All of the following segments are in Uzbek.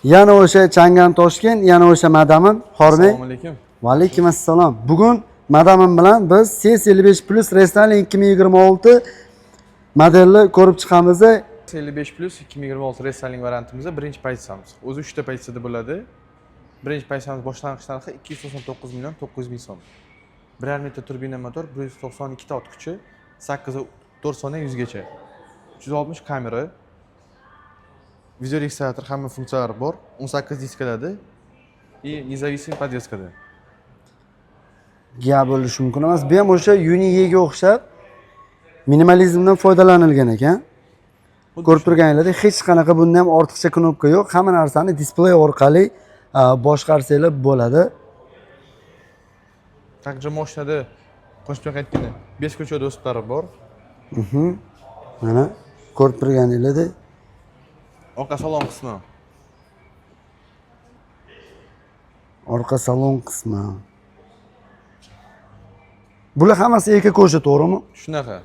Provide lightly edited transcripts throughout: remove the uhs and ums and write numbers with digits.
Yana o'sha Changan Toshkent, yana o'sha madamim. Hormay. Assalomu alaykum. Va alaykum assalom. Bugun madamim bilan biz CS55 Plus Restyling 2026 modelni ko'rib chiqamiz. CS55 Plus 2026 restyling variantimizda birinchi pozitsiyamiz. O'zi 3 ta pozitsiyada bo'ladi. Birinchi pozitsiyamiz boshlang'ich narxi 299 million 900 ming so'm. 1,5 metr turbina motor, 192 ta ot kuchi, 8.4 soniya 100 gacha. 360 kamera, video registrator, hamma funksiyalari bor. 18 diskalada и независимый подвескада. Gap bo'lishi mumkin emas. Bu ham o'sha Uni'ga o'xshab minimalizmdan foydalanilgan ekan. Ko'rib turganinglardek hech qanaqa bundan ham ortiqcha knopka yo'q. Hamma narsani displey orqali boshqarsangiz bo'ladi. Также mashinada qo'shimcha aytganda 5 ko'cha do'stlari bor. Mana ko'rib turganinglardek Orqa salon qismi. Orqa salon qismi. Bular hammasi ikki ko'cha, to'g'rimi? Shunaqa.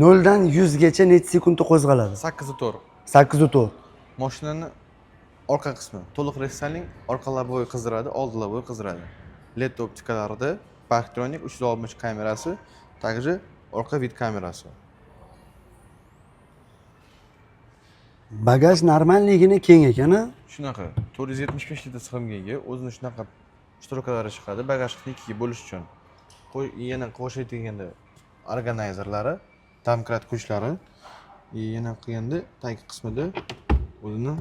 Noldan 100 gacha necha sekundda qo'zg'aladi? 8.4. 8.4. Mashinani orqa qismi to'liq restyling, orqa labovoy qizdiradi, old labovoy qizdiradi. LED optikalarida Parktronic 360 kamerasi, также orqa vid kamerasi. Bagaj normalligini keng ekan-a? Shunaqa 475 litr sig'imga ega, o'zini shunaqa shtrokalari chiqadi, bagajni ikkiga bo'lish uchun. Yana qo'shilganda organizerlari, domkrat kuchlari, yana qilganda tagi qismida o'zini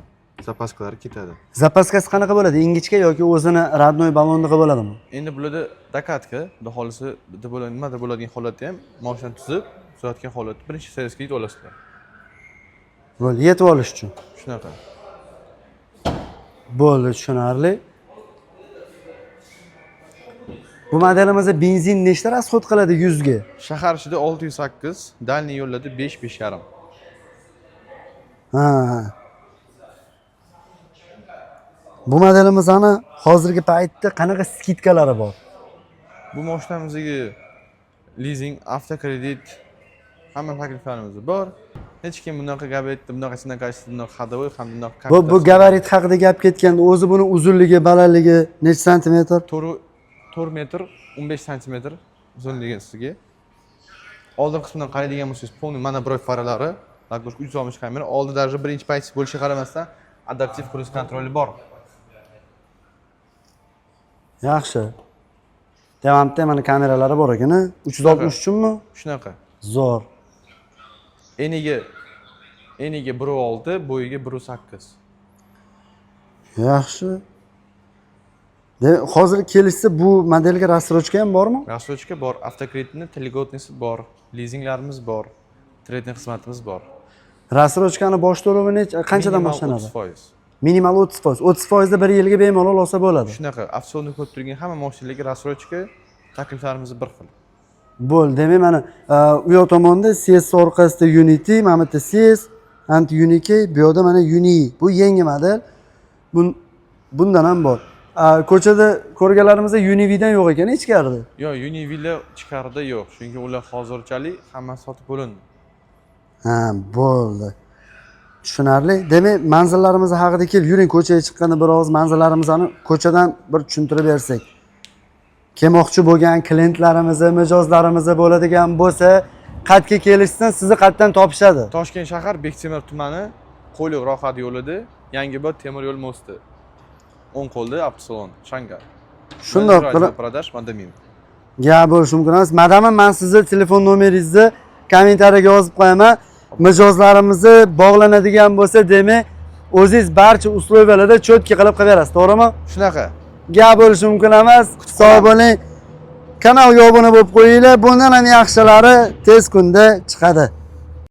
zapaskalari ketadi. Zapaskasi qanaqa bo'ladi? Ingichka yoki o'zini radnoy ballondaqa bo'ladimi? Endi bularda dakatka, xudo xolisa, nimada bo'ladigan holatda ham mashina tuzib, tuzatgan holatda birinchi servisga yetib olasizlar. Bo'ldi, yetib olish uchun. Shunaqa. Bo'ldi, tushunarli. Bu modelimizda benzin nechta расход qiladi 100 ga? Shahar ichida 608, dalniy yo'llarda 5-5,5. Ha. Bu modelimizni hozirgi paytda qanaqa skidkalari bor? Bu mashinamizdagi leasing, avtokredit hamma takliflarimiz bor. Hech kim bunaqa gabaritda, bunaqa hadavoy hamda bunaqa Bu gabarit haqida gap ketganda, o'zi buni uzunligi, balandligi necha santimetr? 4 metr 15 santimetr uzunligi sizga. Oldin qismidan qaraydigan bo'lsangiz, полный monobrov faralari, lagbosh 360 kamera, oldi darajada birinchi pozitsiya bo'lishiga qaramasdan adaptiv cruise kontroli bor. Yaxshi. Devamda mana kameralari bor ekan-a? 360 uchunmi? Shunaqa. Zo'r. Eniga 1.6, bo'yiga 1.8. Yaxshi. Hozir kelishsa bu modelga рассрочка ham bormi? Рассрочка bor, avtokreditni telegodnisi bor, leasinglarimiz bor, trading xizmatimiz bor. Рассрочкani bosh to'lovi qanchadan boshlanadi? 30%. Minimal 30%. 30% da 1 yilga bemalol olsa bo'ladi. Shunaqa, auksionda ko'rib turgan hamma mashinalarga рассрочка takliflarimiz bir xil. Bo'ldi. Demak, mana u yoq tomonda CS orqasida Unity, mana bu yerda CS, anti Unique, bu yerda mana Uni. Bu yangi model. Bundan ham bor. Ko'chada ko'rganlarimizda Unividan yo'q ekan, ichkarida. Yo'q, Univilla ichkarida yo'q, chunki ular hozirchalik hammasi sotib bo'lindi. Ha, bo'ldi. Tushunarli. Demak, manzillarimiz haqida yuring, ko'chaga chiqqanda bir oz manzillarimizni ko'chadan bir tushuntirib bersak. Kelmoqchi bo'lgan klientlarimiz, mijozlarimiz bo'ladigan bo'lsa, qatga kelishsin, sizni qatdan topishadi. Toshkent shahar Bektemir tumani, Qo'yliq Rohat yo'lida, Yangiobod temir yo'l mosti. 10 qo'lda avtosalon, Shangar. Shundoq qilib продаж Madamin. Gap bo'lishi mumkin emas. Madamim, men sizni telefon nomeringizni kommentariyaga yozib qo'yaman. Mijozlarimizni bog'lanadigan bo'lsa, demak, o'zingiz barcha uslovlarda cho'tki qilib berasiz, to'g'rimi? Shunaqa. Gap bo'lishi mumkin emas. Sog' bo'ling. Kanalga obuna bo'lib qo'yinglar. Bundan ham yaxshilari tez kunda chiqadi.